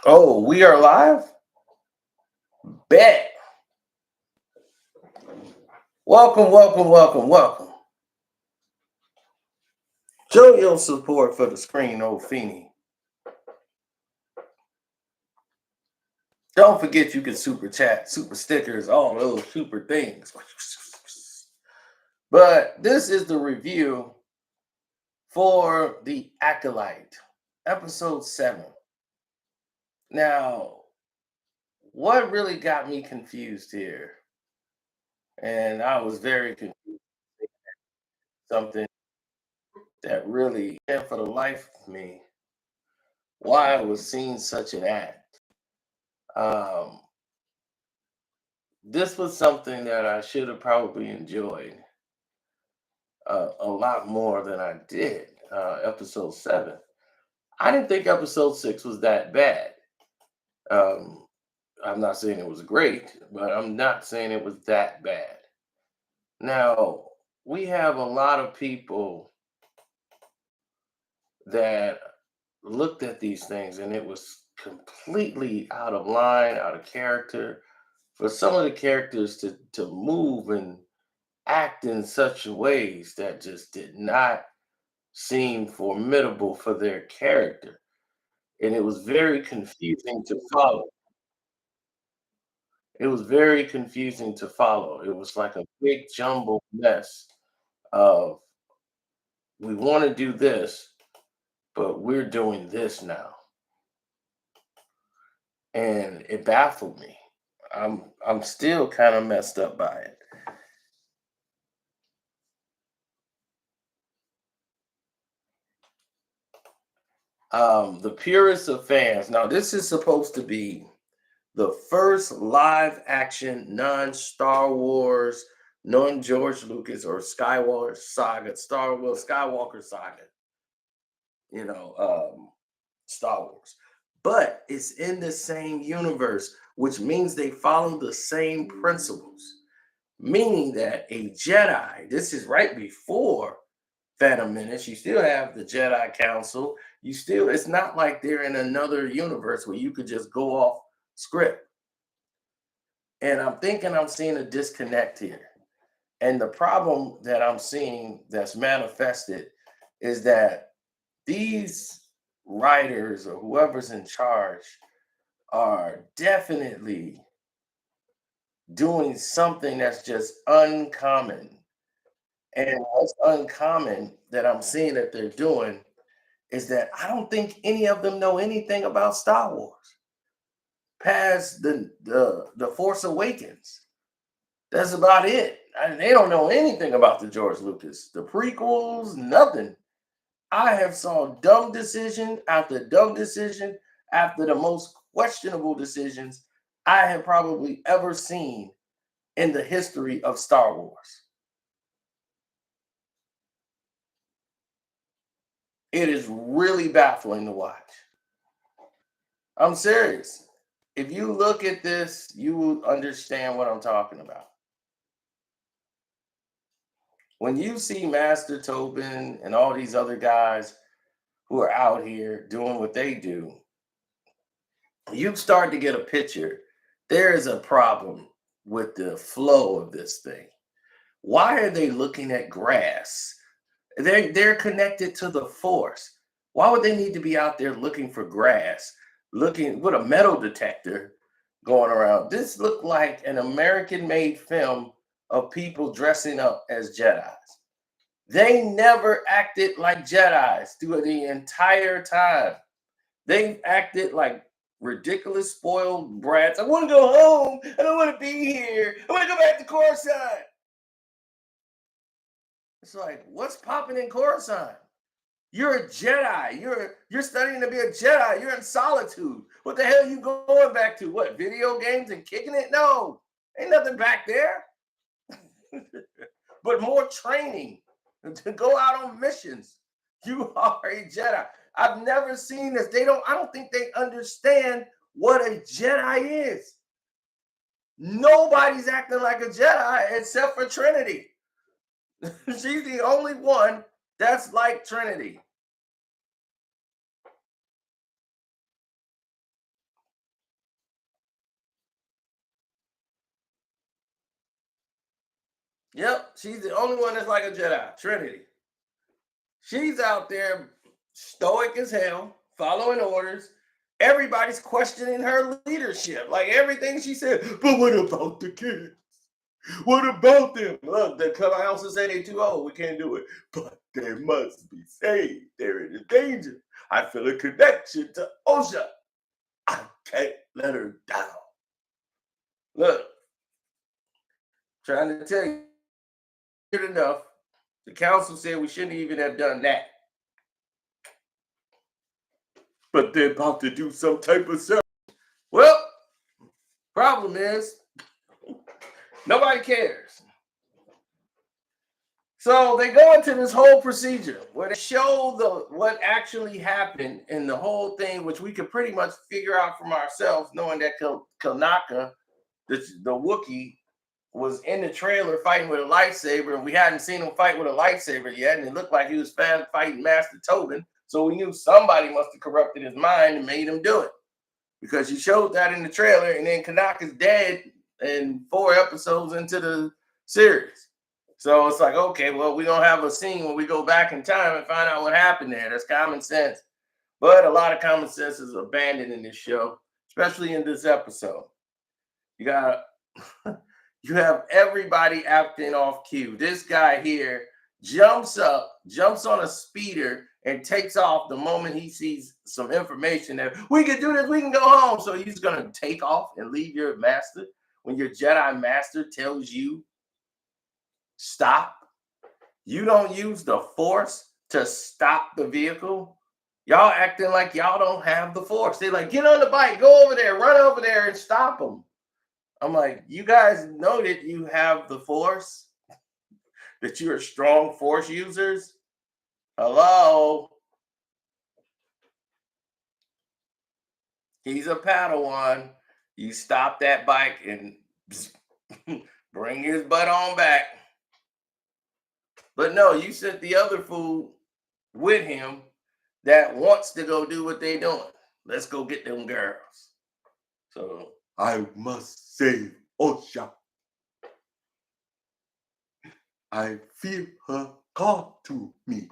Oh, we are live? Bet. Welcome, welcome, welcome, welcome. Show your support for the screen, old Feeny. Don't forget you can super chat, super stickers, all those super things. But this is the review for the Acolyte, episode 7. Now, what really got me confused here, and I was very confused, something that really, and for the life of me, why I was seeing such an act. Um, this was something that I should have probably enjoyed a lot more than I did. Episode 7. I didn't think episode 6 was that bad. Um, I'm not saying it was great, but I'm not saying it was that bad. Now, we have a lot of people that looked at these things and it was completely out of line, out of character for some of the characters to move and act in such ways that just did not seem formidable for their character. And it was very confusing to follow. It was very confusing to follow. It was like a big jumbled mess of we want to do this, but we're doing this now. And it baffled me. I'm still kind of messed up by it. The purest of fans. Now, this is supposed to be the first live action non Star Wars, non George Lucas or Skywalker saga, Star Wars Skywalker saga, you know, Star Wars. But it's in the same universe, which means they follow the same principles, meaning that a Jedi, this is right before Phantom Menace, you still have the Jedi Council. You still, it's not like they're in another universe where you could just go off script. And I'm thinking I'm seeing a disconnect here. And the problem that I'm seeing that's manifested is that these writers or whoever's in charge are definitely doing something that's just uncommon. And what's uncommon that I'm seeing that they're doing is that I don't think any of them know anything about Star Wars past the Force Awakens. That's about it. They don't know anything about the George Lucas, the prequels, nothing. I have saw dumb decision after dumb decision after the most questionable decisions I have probably ever seen in the history of Star Wars. It is really baffling to watch. I'm serious. If you look at this, you will understand what I'm talking about. When you see Master Tobin and all these other guys who are out here doing what they do, you start to get a picture. There is a problem with the flow of this thing. Why are they looking at grass? They're connected to the force. Why would they need to be out there looking for grass, looking with a metal detector going around? This looked like an American-made film of people dressing up as Jedis. They never acted like Jedis through the entire time. They acted like ridiculous spoiled brats. I want to go home. I don't want to be here. I want to go back to Coruscant. It's like, what's popping in Coruscant? You're a Jedi. You're studying to be a Jedi. You're in solitude. What the hell are you going back to? What, video games and kicking it? No, ain't nothing back there. But more training to go out on missions. You are a Jedi. I've never seen this. I don't think they understand what a Jedi is. Nobody's acting like a Jedi except for Trinity. She's the only one that's like Trinity. Yep, she's the only one that's like a Jedi. Trinity. She's out there stoic as hell, following orders. Everybody's questioning her leadership. Like everything she said, but what about the kids? What about them? Look, the council say they too old. We can't do it. But they must be saved. They're in danger. I feel a connection to Osha. I can't let her down. Look, trying to tell you enough. The council said we shouldn't even have done that. But they're about to do some type of ceremony. Well, problem is, nobody cares. So they go into this whole procedure where they show what actually happened in the whole thing, which we could pretty much figure out from ourselves, knowing that Kanaka, the Wookiee, was in the trailer fighting with a lightsaber, and we hadn't seen him fight with a lightsaber yet, and it looked like he was fighting Master Tobin. So we knew somebody must have corrupted his mind and made him do it, because you showed that in the trailer, and then Kanaka's dead in 4 episodes into the series. So it's like, okay, well, we're going to have a scene where we go back in time and find out what happened there. That's common sense. But a lot of common sense is abandoned in this show, especially in this episode. You have everybody acting off cue. This guy here jumps on a speeder, and takes off the moment he sees some information that we can do this, we can go home. So he's going to take off and leave your master when your Jedi master tells you stop. You don't use the Force to stop the vehicle. Y'all acting like y'all don't have the Force. They're like, get on the bike, go over there, run over there and stop them. I'm like, you guys know that you have the Force? That you're strong Force users? Hello? He's a Padawan. You stop that bike and bring his butt on back. But no, you sent the other fool with him that wants to go do what they doing. Let's go get them girls. So I must save Osha. I feel her call to me.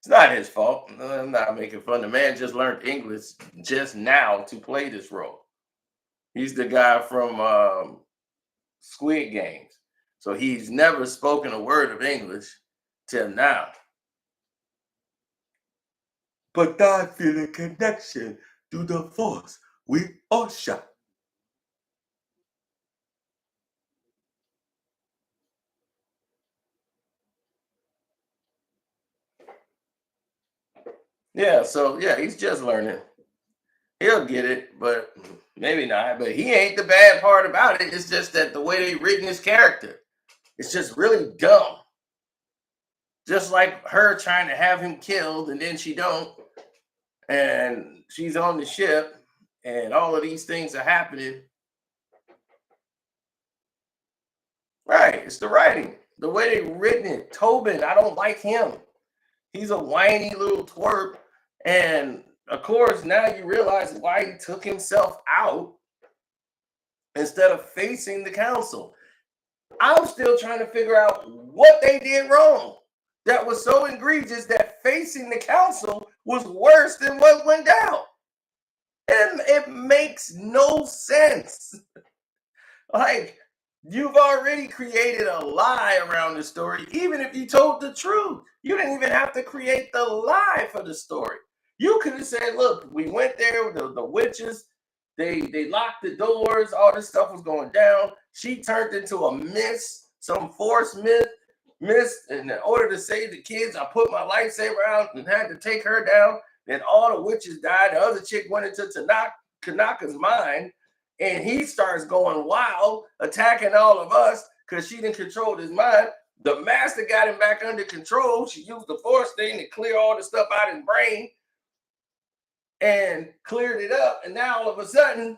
It's not his fault. I'm not making fun. The man just learned English just now to play this role. He's the guy from Squid Games. So he's never spoken a word of English till now. But I feel a connection to the Force with Osha. Yeah, so yeah, he's just learning. He'll get it, but maybe not. But he ain't the bad part about it. It's just that the way they written his character, it's just really dumb. Just like her trying to have him killed, and then she don't, and she's on the ship, and all of these things are happening. Right, it's the writing, the way they written it. Tobin, I don't like him. He's a whiny little twerp, and of course now you realize why he took himself out instead of facing the council. I'm still trying to figure out what they did wrong that was so egregious that facing the council was worse than what went down. And it makes no sense. Like, you've already created a lie around the story, even if you told the truth. You didn't even have to create the lie for the story. You could have said, look, we went there, the witches, they locked the doors, all this stuff was going down. She turned into a mist, some Force mist, and in order to save the kids, I put my lightsaber out and had to take her down. Then all the witches died. The other chick went into Tanaka's mind, and he starts going wild, attacking all of us because she didn't control his mind. The master got him back under control. She used the Force thing to clear all the stuff out of his brain and cleared it up. And now all of a sudden,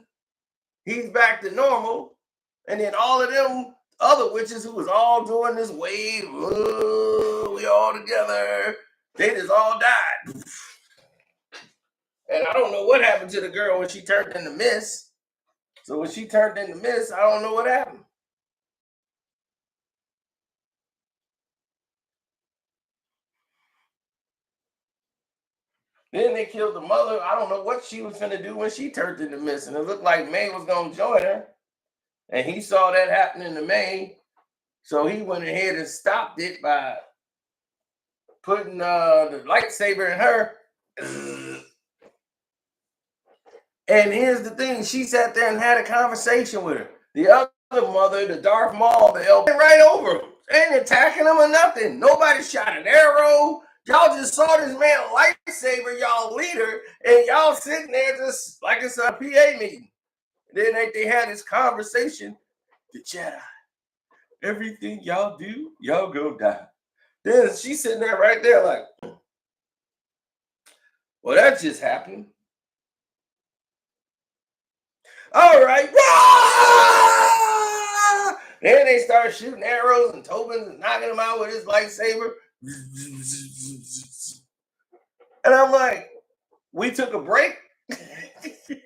he's back to normal. And then all of them other witches who was all doing this wave, we all together, they just all died. And I don't know what happened to the girl when she turned into mist. So when she turned into mist, I don't know what happened. Then they killed the mother. I don't know what she was gonna do when she turned into missing. It looked like May was gonna join her, and he saw that happening to May, so he went ahead and stopped it by putting the lightsaber in her. And here's the thing: she sat there and had a conversation with her. The other mother, the Darth Maul, the elf, right over him, ain't attacking him or nothing. Nobody shot an arrow. Y'all just saw this man lightsaber, y'all leader, and y'all sitting there just like it's a PA meeting. Then they had this conversation. The Jedi, everything y'all do, y'all go die. Then she's sitting there right there like, well, that just happened. All right. Then they start shooting arrows and Tobin's knocking him out with his lightsaber. And I'm like, we took a break. It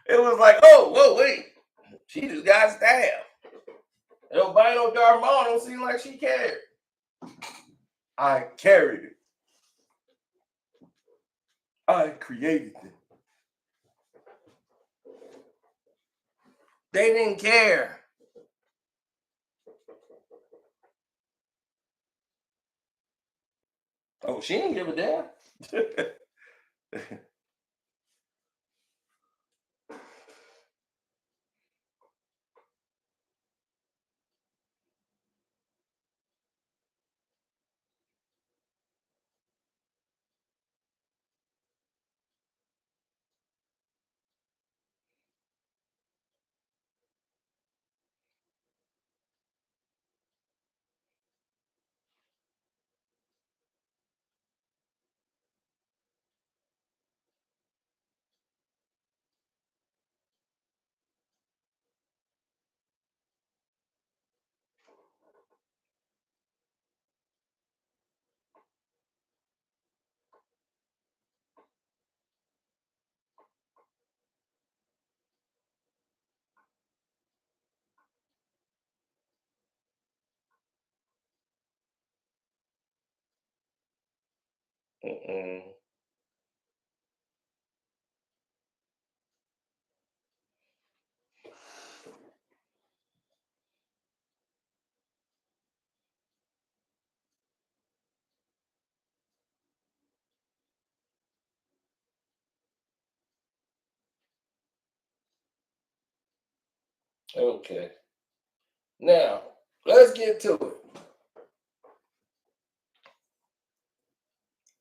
was like, oh, whoa, wait. She just got stabbed. Albino Darth Maul don't seem like she cared. I carried it. I created it. They didn't care. Oh, she didn't give a damn. Okay. Now, let's get to it.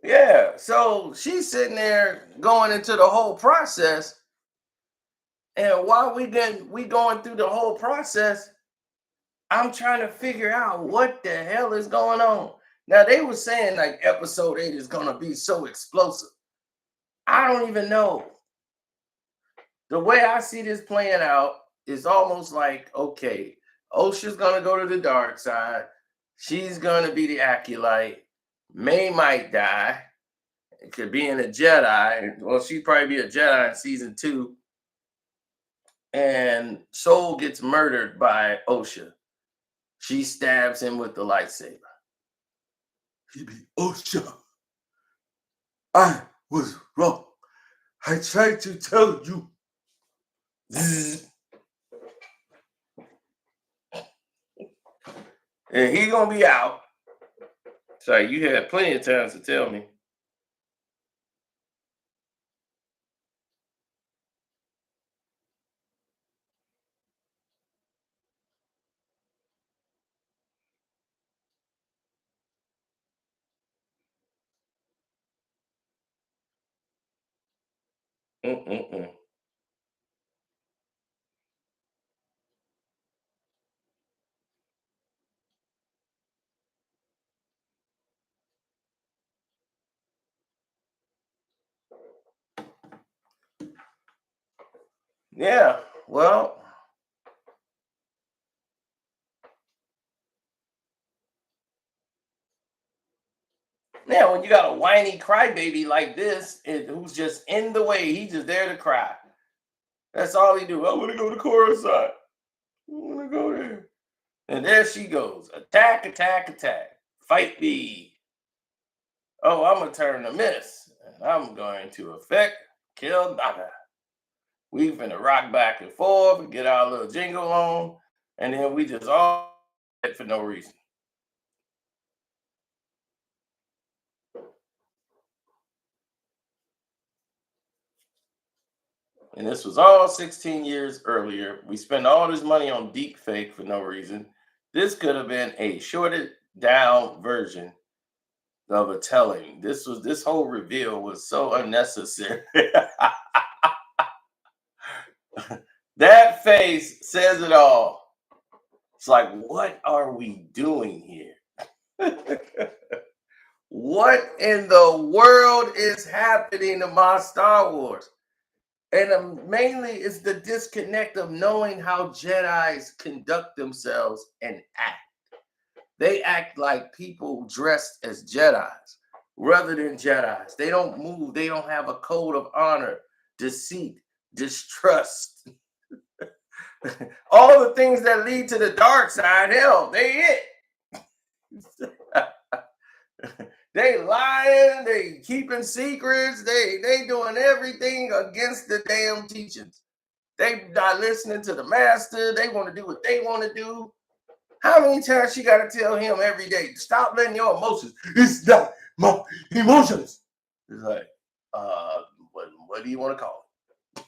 Yeah, so she's sitting there going into the whole process, and while we going through the whole process, I'm trying to figure out what the hell is going on. Now they were saying like episode 8 is gonna be so explosive. I don't even know. The way I see this playing out is almost like, okay, Osha's gonna go to the dark side. She's gonna be the acolyte. May might die. It could be in a Jedi. Well, she'd probably be a Jedi in season 2. And Soul gets murdered by Osha. She stabs him with the lightsaber. He be Osha. I was wrong. I tried to tell you. And he gonna be out. Sorry, you had plenty of times to tell me. Mm-mm-mm. Yeah, well, yeah, when you got a whiny crybaby like this, who's just in the way, he's just there to cry. That's all he do. I want to go to Coruscant. I want to go there. And there she goes. Attack, attack, attack. Fight me. Oh, I'm gonna turn the miss, and I'm going to affect kill Dada. We finna rock back and forth and get our little jingle on, and then we just all for no reason. And this was all 16 years earlier. We spent all this money on deep fake for no reason. This could have been a shorted down version of a telling. This whole reveal was so unnecessary. That face says it all. It's like, what are we doing here? What in the world is happening to my Star Wars? And mainly it's the disconnect of knowing how Jedis conduct themselves and act. They act like people dressed as Jedis rather than Jedis. They don't move. They don't have a code of honor, deceit, distrust. All the things that lead to the dark side, hell, they it. They lying, they keeping secrets, they doing everything against the damn teachings. They not listening to the master. They want to do what they want to do. How many times she got to tell him every day, stop letting your emotions. It's not my emotions. It's like, what do you want to call it?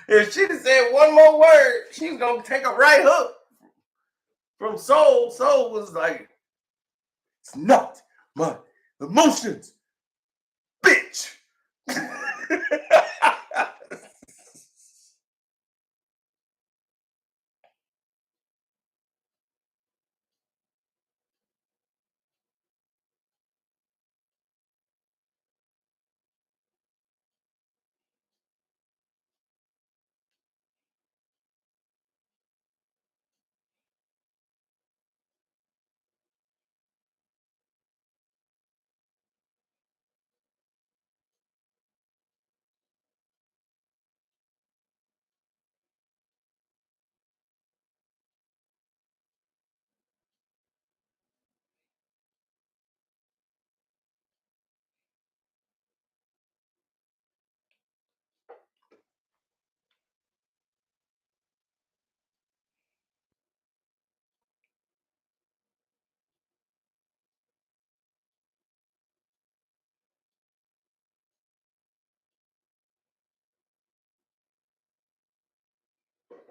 If she'd have said one more word, she was gonna take a right hook from Soul. Soul was like, it's not my emotions, bitch.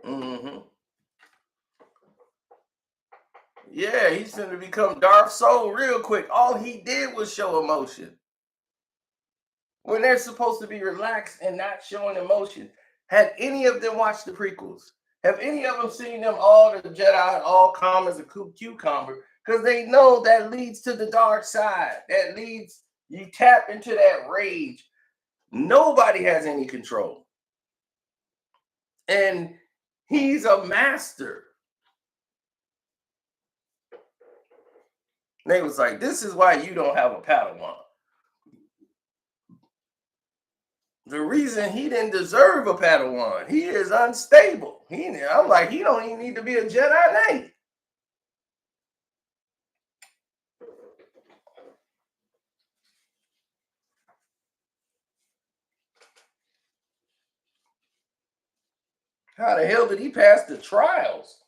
Mm-hmm. Yeah, he's going to become Darth Soul real quick. All he did was show emotion. When they're supposed to be relaxed and not showing emotion. Had any of them watched the prequels? Have any of them seen them all the Jedi all calm as a cucumber? Because they know that leads to the dark side. That leads, you tap into that rage. Nobody has any control. And he's a master. And they was like, this is why you don't have a Padawan. The reason he didn't deserve a Padawan, he is unstable. I'm like, he don't even need to be a Jedi Knight. How the hell did he pass the trials?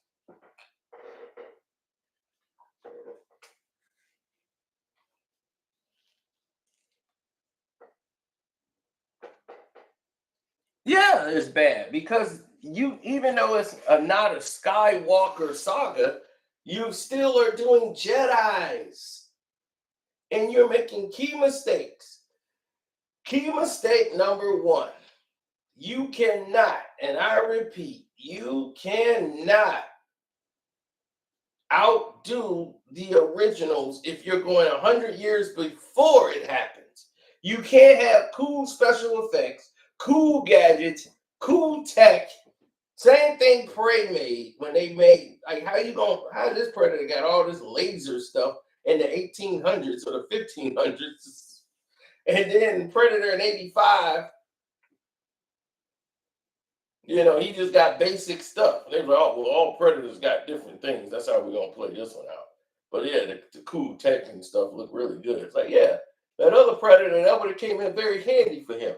Yeah, it's bad because you, even though it's not a Skywalker saga, you still are doing Jedi's and you're making key mistakes. Key mistake number one, you cannot, and I repeat, you cannot outdo the originals if you're going 100 years before it happens. You can't have cool special effects, cool gadgets, cool tech. Same thing Prey made when they made, like, how this Predator got all this laser stuff in the 1800s or the 1500s, and then Predator in 85, he just got basic stuff. They were like, oh, well, all Predators got different things. That's how we're gonna play this one out. But yeah, the cool tech and stuff look really good. It's like, yeah, that other Predator, that would have came in very handy for him.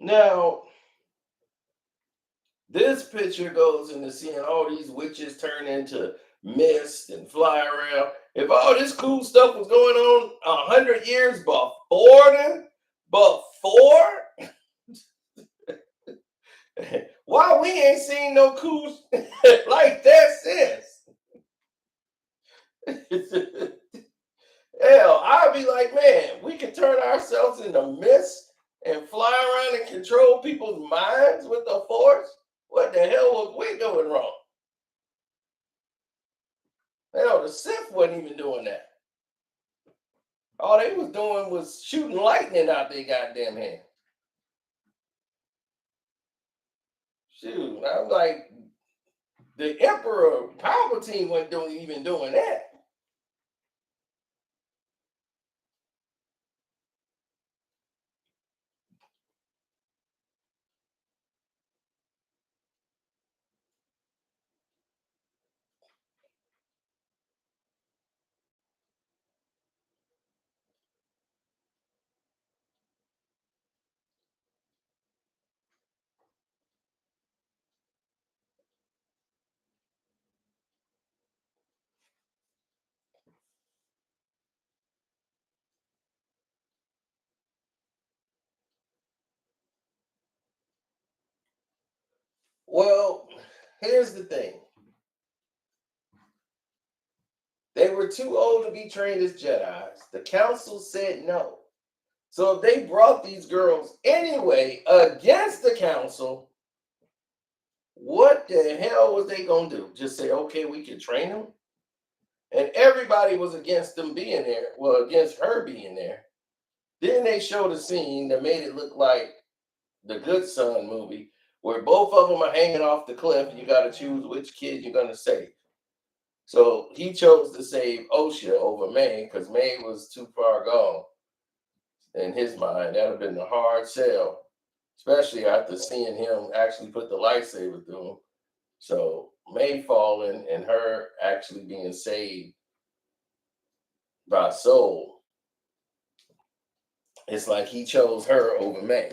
Now, this picture goes into seeing all these witches turn into mist and fly around. If all this cool stuff was going on 100 years before then, before, why we ain't seen no cool like that since? Hell, I'd be like, man, we can turn ourselves into mist and fly around and control people's minds with the force. What the hell was we doing wrong? Hell, the Sith wasn't even doing that. All they was doing was shooting lightning out their goddamn hand. Shoot, I'm like, the Emperor Palpatine wasn't even doing that. Well, here's the thing. They were too old to be trained as Jedi's. The council said no. So if they brought these girls anyway against the council, what the hell was they gonna do? Just say, okay, we can train them? And everybody was against them being there. Well, against her being there. Then they showed a scene that made it look like the Good Son movie, where both of them are hanging off the cliff, and you got to choose which kid you're gonna save. So he chose to save Osha over May because May was too far gone in his mind. That'd have been a hard sell, especially after seeing him actually put the lightsaber through him. So May falling and her actually being saved by Soul, it's like he chose her over May.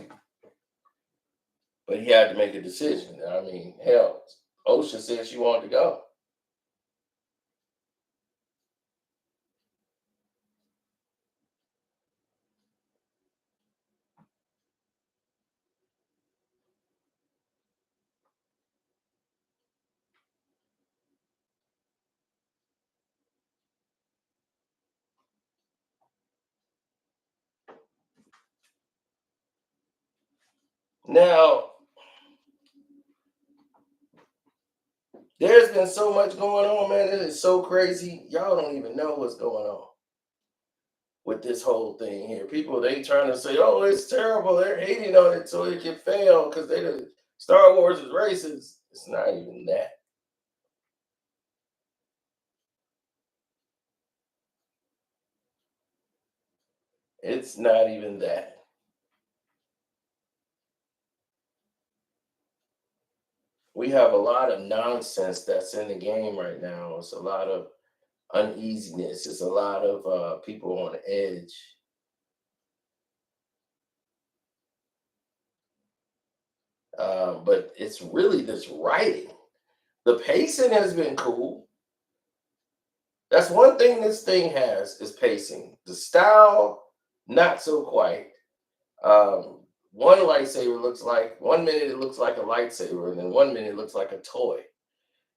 But he had to make a decision. I mean, hell, Osha said she wanted to go. Now, there's been so much going on, man. It is so crazy. Y'all don't even know what's going on with this whole thing here. People, they trying to say, oh, it's terrible. They're hating on it so it can fail because Star Wars is racist. It's not even that. It's not even that. We have a lot of nonsense that's in the game right now. It's a lot of uneasiness. It's a lot of people on edge. But it's really this writing. The pacing has been cool. That's one thing this thing has is pacing. The style, not so quite. One lightsaber looks like 1 minute it looks like a lightsaber, and then 1 minute it looks like a toy.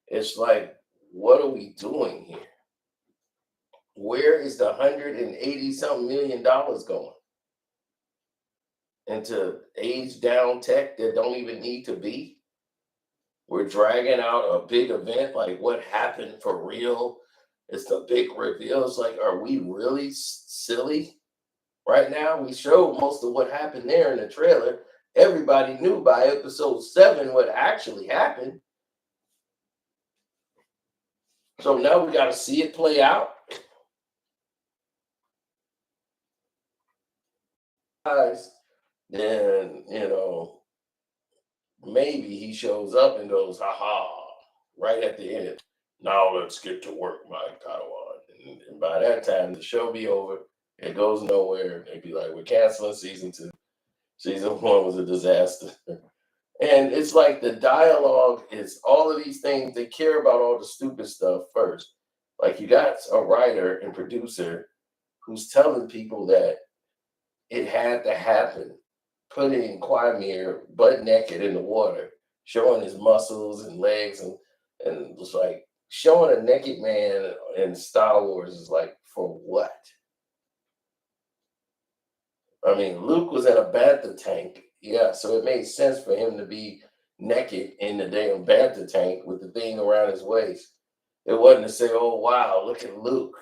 It's like, what are we doing here? Where is the 180 something $million going? Into age down tech that don't even need to be? We're dragging out a big event like what happened for real. It's the big reveal. It's like, are we really silly right now? We showed most of what happened there in the trailer. everybody knew by episode 7 what actually happened. So now we got to see it play out. Guys, then, maybe he shows up and goes, haha, right at the end. Now let's get to work, my Padawan. And by that time, the show be over. It goes nowhere. They'd be like, we're canceling season 2. Season 1 was a disaster. And it's like the dialogue is all of these things. They care about all the stupid stuff first. Like you got a writer and producer who's telling people that it had to happen, putting Quamir butt naked in the water, showing his muscles and legs, and just like showing a naked man in Star Wars is like, for what? I mean, Luke was in a bantha tank, yeah, so it made sense for him to be naked in the damn bantha tank with the thing around his waist. It wasn't to say, "Oh wow, look at Luke."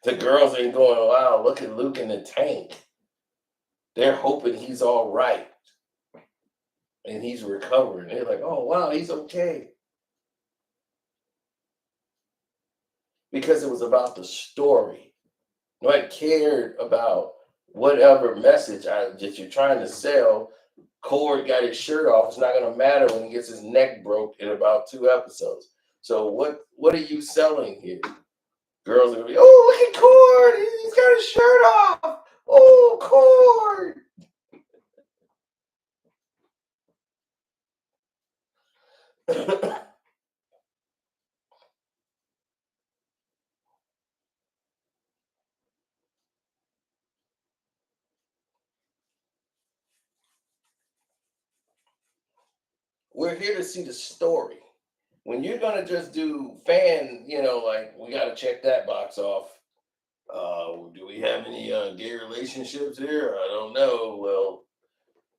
The girls ain't going, "Wow, look at Luke in the tank." They're hoping he's all right and he's recovering. They're like, "Oh wow, he's okay," because it was about the story. Nobody cared about whatever message that you're trying to sell. Cord got his shirt off. It's not going to matter when he gets his neck broke in about 2 episodes. So what are you selling here? Girls are going to be, oh, look at Cord. He's got his shirt off. Oh, Cord. We're here to see the story. When you're going to just do fan, like we got to check that box off. Do we have any gay relationships here? I don't know. Well,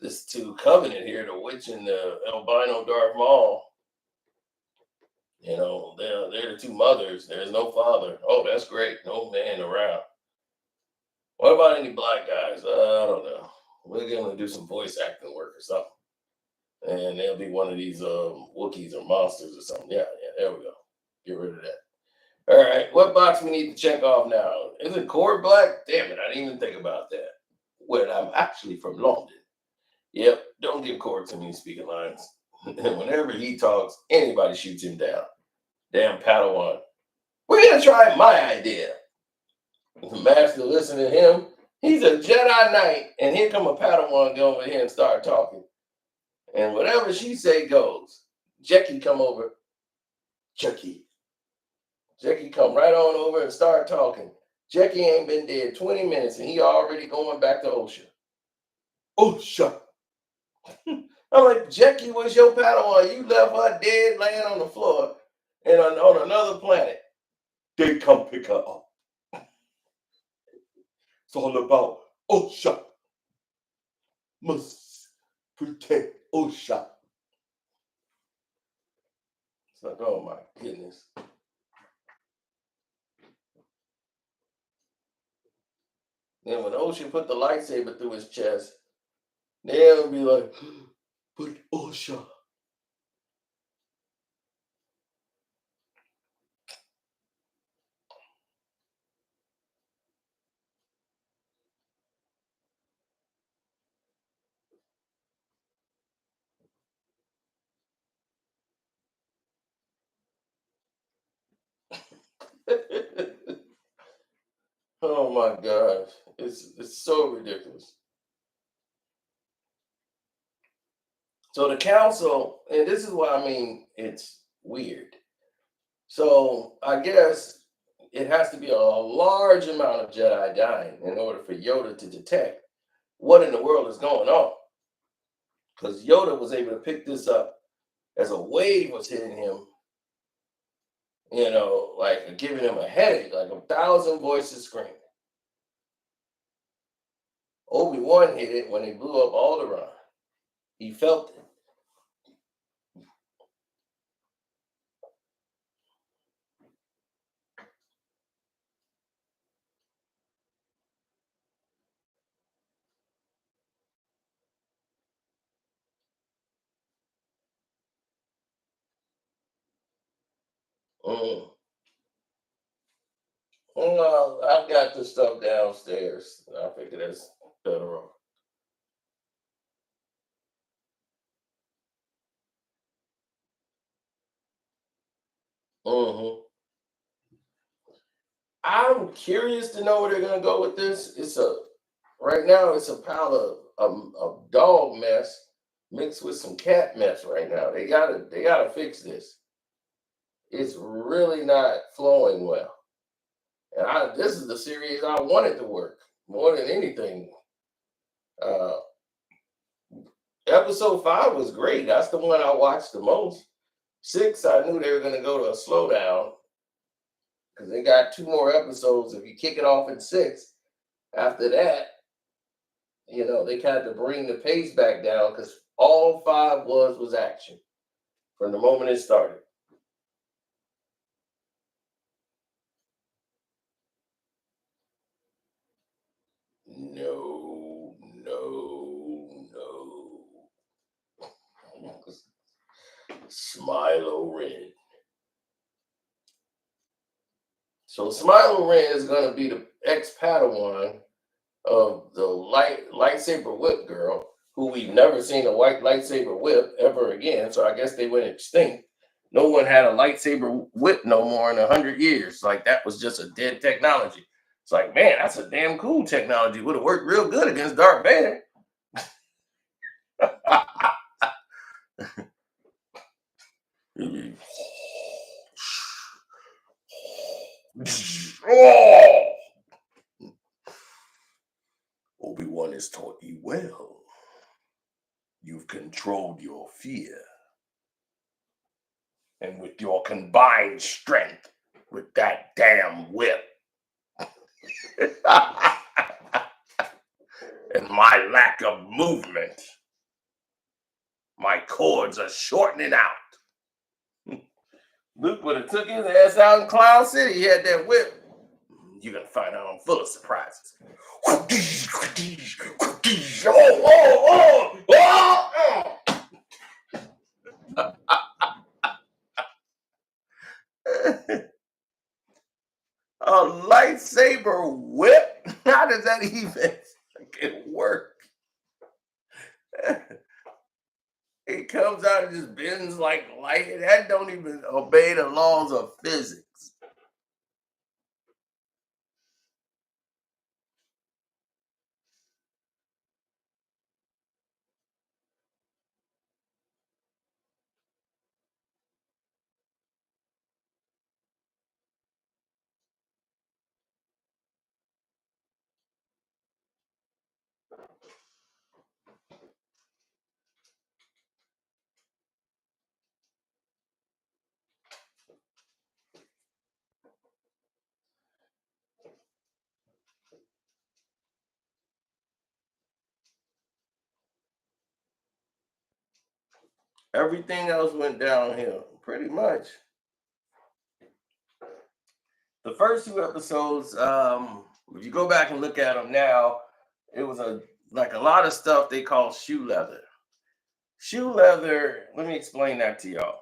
this two covenant here, the witch and the albino Darth Maul. They're the two mothers. There's no father. Oh, that's great. No man around. What about any black guys? I don't know. We're gonna do some voice acting work or something, and they'll be one of these Wookiees or monsters or something. Yeah, there we go. Get rid of that. All right, what box we need to check off now? Is it Cord black? Damn it, I didn't even think about that. When I'm actually from London. Yep, don't give Cord to me speaking lines. Whenever he talks, anybody shoots him down. Damn Padawan. We're gonna try my idea. The master listen to him. He's a Jedi Knight, and here come a Padawan go over here and start talking. And whatever she say goes. Jackie come over. Jackie come right on over and start talking. Jackie ain't been dead 20 minutes, and he already going back to Osha. Osha. I'm like, Jackie was your Padawan. You left her dead laying on the floor and on another planet. They come pick her up. It's all about Osha. Must protect Osha. It's like, oh my goodness. Then when Osha put the lightsaber through his chest, they'll be like, but Osha. Oh my gosh. It's so ridiculous. So the council, and this is what I mean, it's weird. So I guess it has to be a large amount of Jedi dying in order for Yoda to detect what in the world is going on. Because Yoda was able to pick this up as a wave was hitting him, like giving him a headache, like 1,000 voices screaming. Obi-Wan hit it when they blew up Alderaan. He felt it. Mm. Well, I've got the stuff downstairs. I figure that's better off. Hmm. I'm curious to know where they're gonna go with this. It's a right now. It's a pile of dog mess mixed with some cat mess. Right now, they gotta fix this. It's really not flowing well. And this is the series I wanted to work more than anything. Uh, Episode 5 was great. That's the one I watched the most. 6, I knew they were going to go to a slowdown because they got 2 more episodes. If you kick it off in 6, after that, they had to bring the pace back down because all 5 was action from the moment it started. No, no, no. Smilo Ren. So Smilo Ren is going to be the ex Padawan of the lightsaber whip girl, who we've never seen a white lightsaber whip ever again. So I guess they went extinct. No one had a lightsaber whip no more in 100 years. Like that was just a dead technology. It's like, man, that's a damn cool technology. Would have worked real good against Darth Vader. Oh, Obi-Wan has taught you well. You've controlled your fear. And with your combined strength with that damn whip and my lack of movement, my cords are shortening out. Luke would have took his ass out in Cloud City. He had that whip. You're gonna find out I'm full of surprises. Oh, oh, oh, oh. A lightsaber whip? How does that even work? It comes out and just bends like light. That don't even obey the laws of physics. Everything else went downhill, pretty much. The first 2 episodes, if you go back and look at them now, it was a lot of stuff they call shoe leather. Shoe leather, let me explain that to y'all.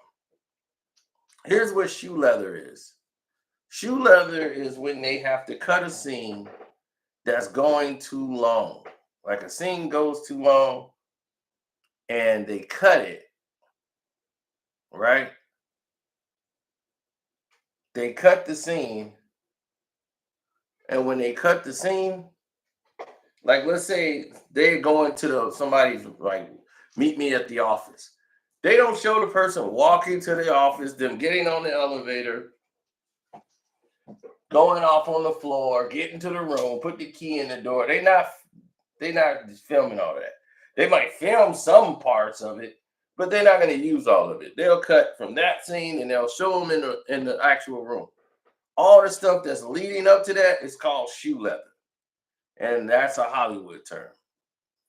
Here's what shoe leather is. Shoe leather is when they have to cut a scene that's going too long. Like a scene goes too long and they cut it, right? They cut the scene, and when they cut the scene, like let's say they're going to somebody's like meet me at the office. They don't show the person walking to the office, them getting on the elevator, going off on the floor, getting to the room, put the key in the door. They're not filming all that. They might film some parts of it, but they're not going to use all of it. They'll cut from that scene and they'll show them in the actual room. All the stuff that's leading up to that is called shoe leather, and that's a Hollywood term.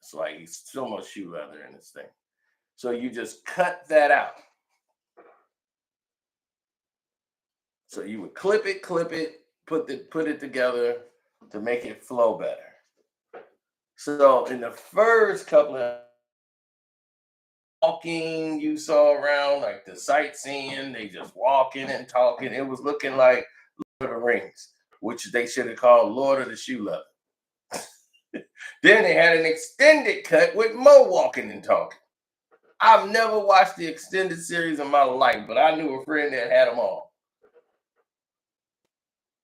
It's like it's so much shoe leather in this thing. So you just cut that out. So you would clip it, put it together to make it flow better. So in the first couple of walking you saw around, like the sightseeing. They just walking and talking. It was looking like Lord of the Rings, which they should have called Lord of the Shoe Leather. Then they had an extended cut with Mo walking and talking. I've never watched the extended series in my life, but I knew a friend that had them all.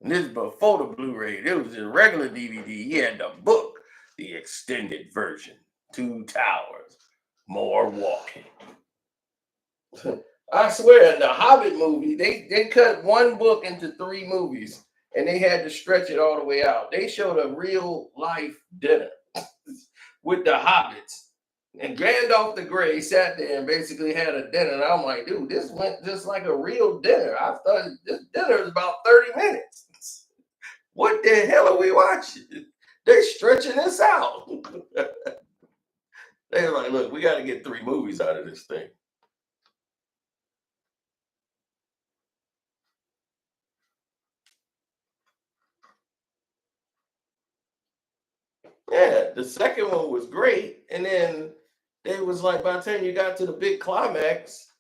And this is before the Blu-ray. It was a regular DVD. He had the book, the extended version. Two Towers, more walking. I swear, in the Hobbit movie, they cut one book into 3 movies, and they had to stretch it all the way out. They showed a real life dinner with the hobbits. And Gandalf the Grey sat there and basically had a dinner. And I'm like, dude, this went just like a real dinner. I thought this dinner is about 30 minutes. What the hell are we watching? They're stretching this out. They're like, look, we got to get 3 movies out of this thing. Yeah, the second one was great. And then they was like, by the time you got to the big climax,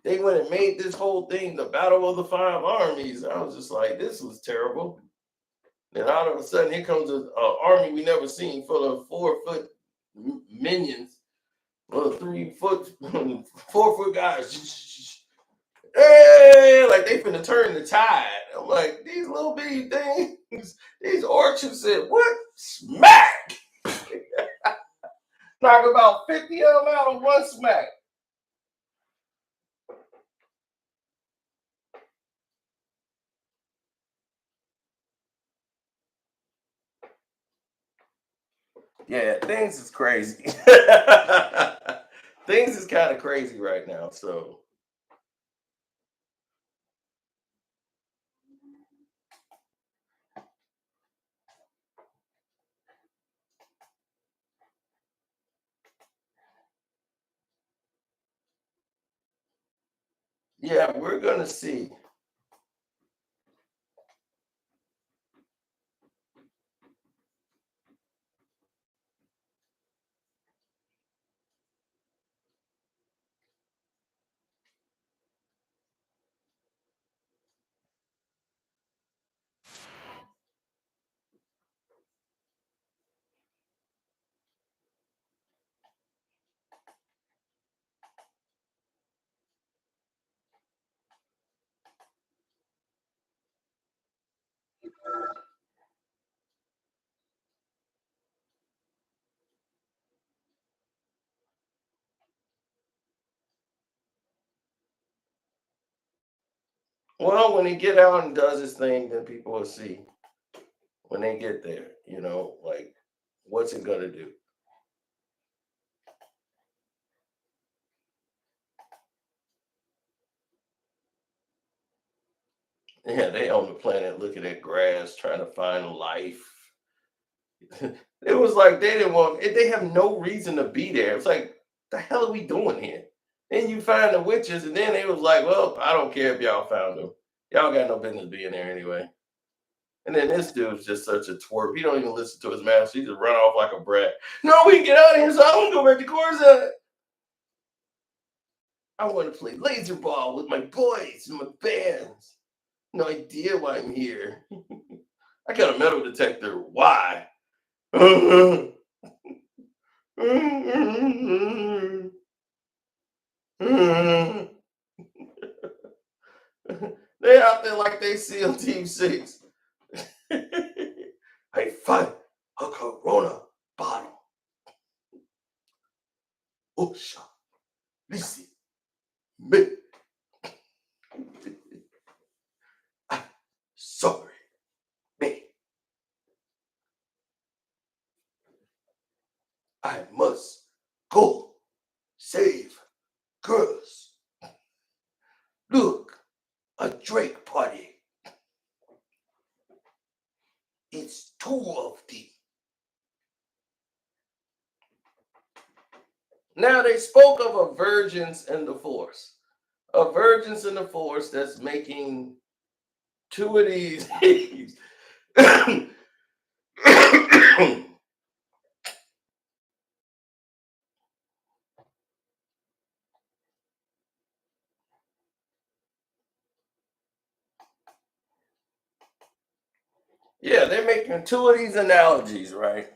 they went and made this whole thing the Battle of the Five Armies. I was just like, this was terrible. Then all of a sudden, here comes an army we never seen full of 4-foot minions, or 3-foot, 4-foot guys. Hey, like they finna turn the tide. I'm like, these little bitty things, these orcs have said, what? Smack! Knock about 50 of them out of one smack. Yeah, things is crazy. Things is kind of crazy right now. So yeah, we're gonna see. Well, when he get out and does his thing, then people will see when they get there. Like what's it gonna do? Yeah, they on the planet looking at grass, trying to find life. It was like they didn't want. They have no reason to be there. It's like the hell are we doing here? Then you find the witches, and then they was like, well, I don't care if y'all found them. Y'all got no business being there anyway. And then this dude's just such a twerp. He don't even listen to his master. He just run off like a brat. No, we can get out of here, so I want to go back to Coruscant. I want to play laser ball with my boys and my bands. No idea why I'm here. I got a metal detector. Why? They out there like they SEAL Team 6. I find a Corona bottle. Osha, listen, me. I'm sorry, me. I must go save girls. Look, a Drake party. It's 2 of them. Now they spoke of a virgins in the force. A virgins in the force that's making 2 of these. Yeah, they're making two of these analogies, right?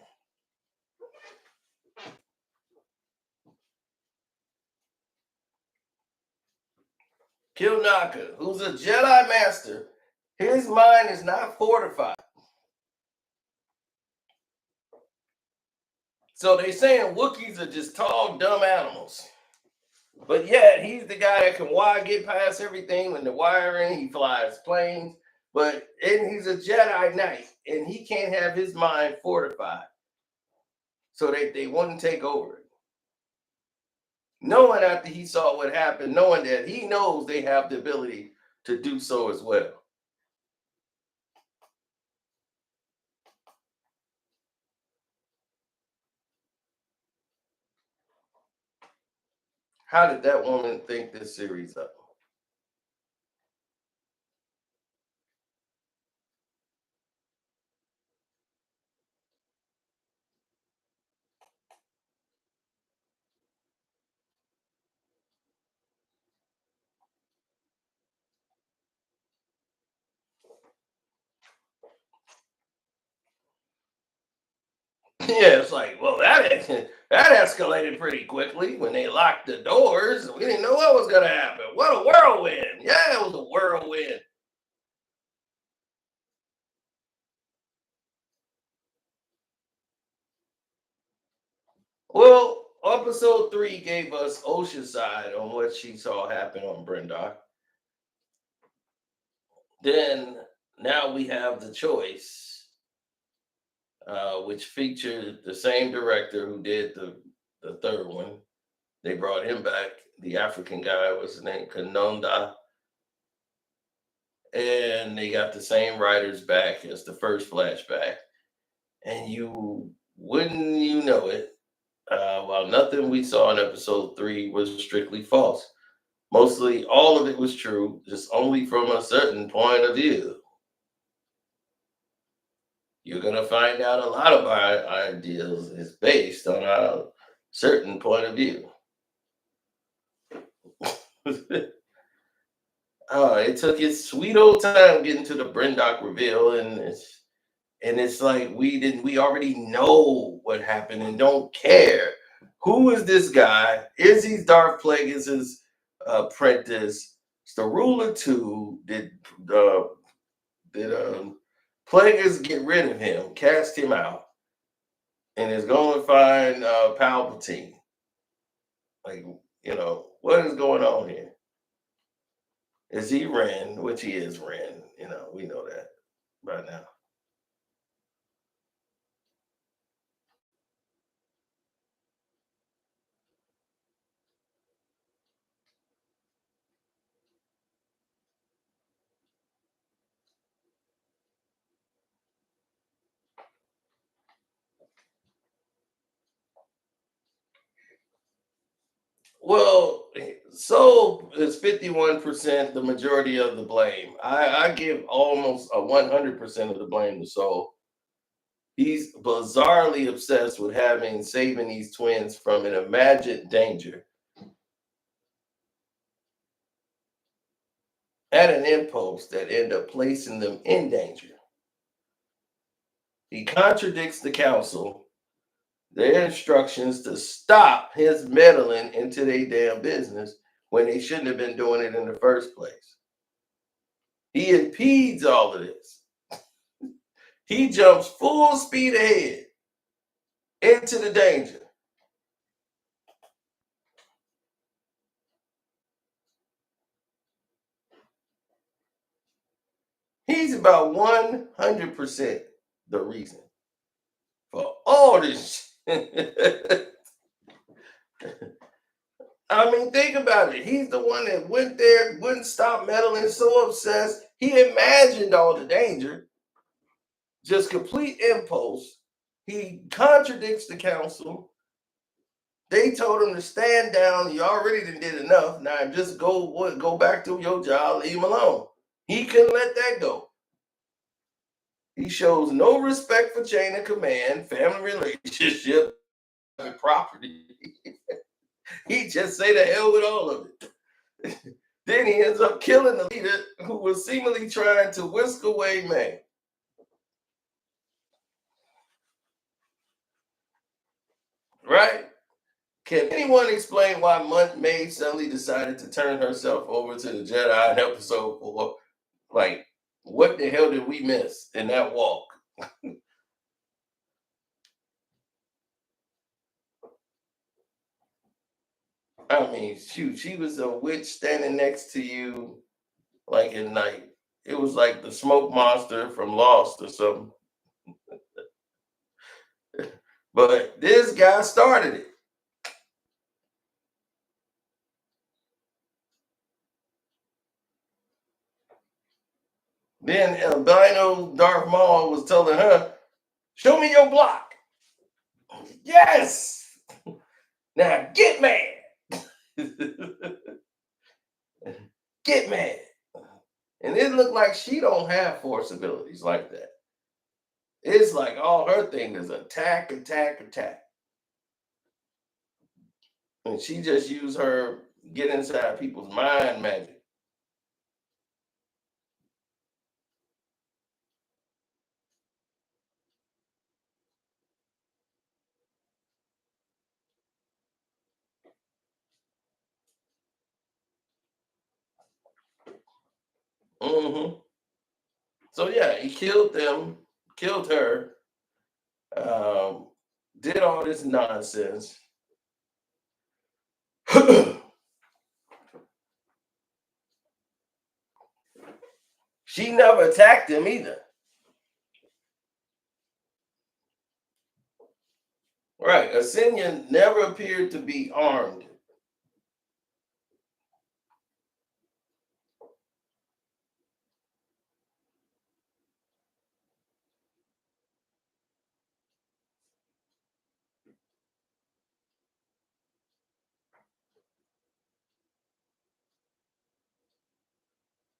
Kilnaka, who's a Jedi Master, his mind is not fortified. So they saying Wookiees are just tall, dumb animals. But yet he's the guy that can get past everything when the wiring, he flies planes. And he's a Jedi Knight, and he can't have his mind fortified so that they wouldn't take over it. Knowing after he saw what happened, knowing that he knows they have the ability to do so as well. How did that woman think this series up? Yeah, it's like, well, that escalated pretty quickly when they locked the doors. We didn't know what was gonna happen. What a whirlwind! Yeah, it was a whirlwind. Well, episode 3 gave us Osha's side on what she saw happen on Brenda. Then now we have the choice, which featured the same director who did the third one. They brought him back. The African guy, what's his name? Kanonda. And they got the same writers back as the first flashback. And you know it, while nothing we saw in episode 3 was strictly false. Mostly all of it was true, just only from a certain point of view. You're going to find out a lot of our ideas is based on a certain point of view. It took its sweet old time getting to the Brendock reveal, and it's like we already know what happened and don't care. Who is this guy? Is he Darth Plagueis' apprentice? It's the ruler too. Did Plagueis get rid of him, cast him out, and is going to find Palpatine? Like, what is going on here? Is he Ren? Which he is Ren. We know that by now. Well, so is 51% the majority of the blame. I give almost a 100% of the blame to Soul. He's bizarrely obsessed with saving these twins from an imagined danger at an impulse that end up placing them in danger. He contradicts the council, their instructions to stop his meddling into their damn business when they shouldn't have been doing it in the first place. He impedes all of this. He jumps full speed ahead into the danger. He's about 100% the reason for all this. I mean, think about it. He's the one that went there, wouldn't stop meddling, so obsessed. He imagined all the danger, just complete impulse. He contradicts the council. They told him to stand down. You already did enough. Now just go back to your job. Leave him alone. He couldn't let that go. He shows no respect for chain of command, family relationship, and property. He just say the hell with all of it. Then he ends up killing the leader who was seemingly trying to whisk away May. right? Can anyone explain why May suddenly decided to turn herself over to the Jedi in episode 4? Like, what the hell did we miss in that walk? I mean, shoot, she was a witch standing next to you like at night. It was like the smoke monster from Lost or something. But this guy started it. Then albino Darth Maul was telling her, "Show me your block." Yes. Now get mad. Get mad. And it looked like she don't have force abilities like that. It's like all her thing is attack, attack, attack. And she just used her get inside people's mind magic. Hmm. So yeah, he killed them, killed her, um, did all this nonsense. She never attacked him either. Right. Ascension never appeared to be armed.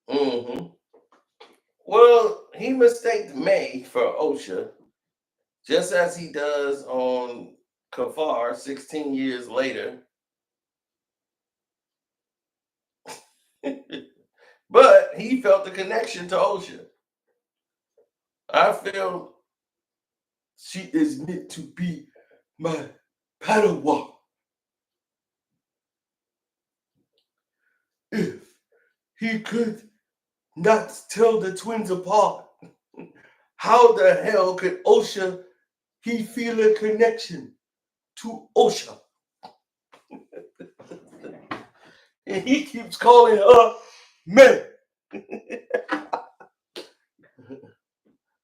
Hmm. Well, he mistaked May for Osha, just as he does on Kafar 16 years later. But he felt the connection to Osha. I feel she is meant to be my Padawan. If he could not tell the twins apart, how the hell could Osha he feel a connection to Osha? And he keeps calling her May.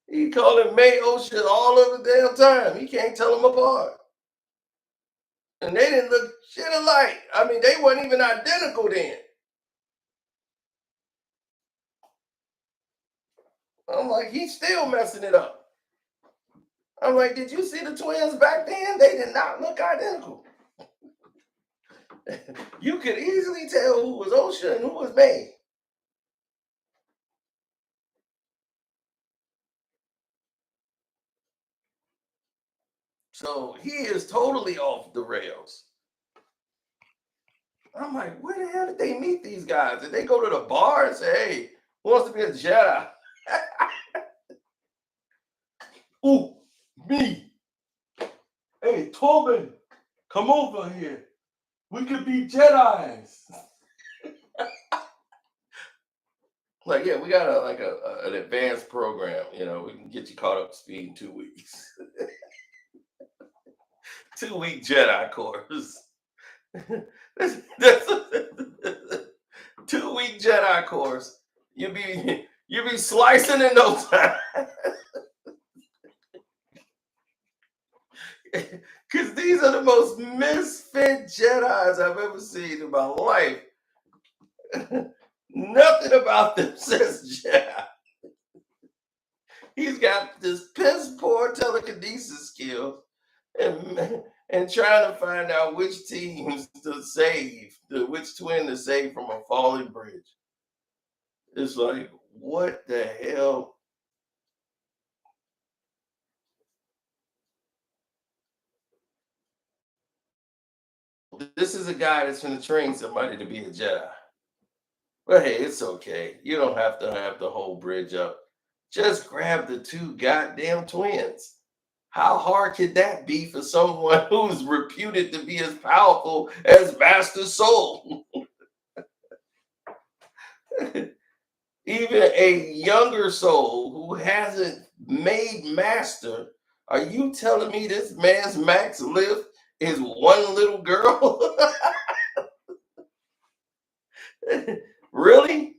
He calling May Osha all of the damn time. He can't tell them apart. And they didn't look shit alike. I mean, they weren't even identical then. I'm like, he's still messing it up. I'm like, did you see the twins back then? They did not look identical. You could easily tell who was Osha and who was May. So he is totally off the rails. I'm like, where the hell did they meet these guys? Did they go to the bar and say, hey, who wants to be a Jedi? Ooh, me. Hey, Tobin, come over here. We could be Jedi's. Like, yeah, we got an advanced program. You know, we can get you caught up to speed in 2 weeks. 2 week Jedi course. That's 2 week Jedi course. You be slicing in no time. Because these are the most misfit Jedi's I've ever seen in my life. Nothing about them says Jedi. He's got this piss poor telekinesis skill and trying to find out which teams to save, which twin to save from a falling bridge. It's like, what the hell? This is a guy that's going to train somebody to be a Jedi. But hey, it's okay. You don't have to have the whole bridge up. Just grab the two goddamn twins. How hard could that be for someone who's reputed to be as powerful as Master Soul? Even a younger soul who hasn't made master. Are you telling me this man's max lift is one little girl? Really?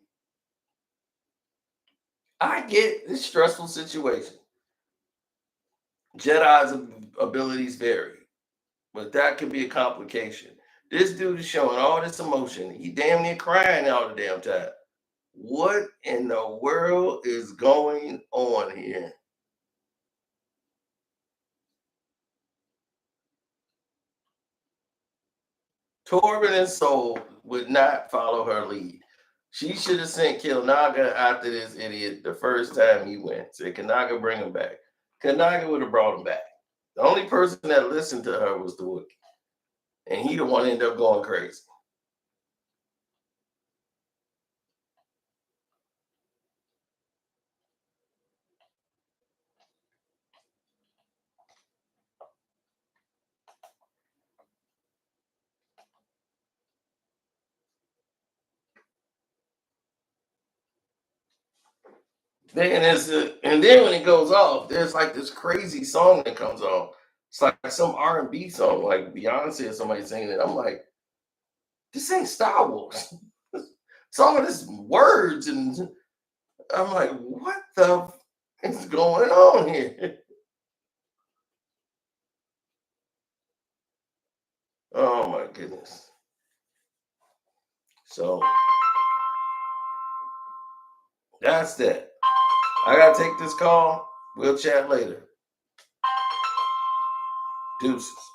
I get this stressful situation. Jedi's abilities vary, but that could be a complication. This dude is showing all this emotion. He damn near crying all the damn time. What in the world is going on here? Torben and Soul would not follow her lead. She should have sent Kilnaga after this idiot the first time he went. Said Kanaga bring him back. Kanaga would have brought him back. The only person that listened to her was the Wookiee. And he the one ended up going crazy. And then when it goes off, there's like this crazy song that comes on. It's like some R&B song, like Beyonce or somebody singing it. I'm like, this ain't Star Wars. It's all this words, and I'm like, what the is going on here? Oh my goodness. So that's that. I gotta take this call. We'll chat later. Deuces.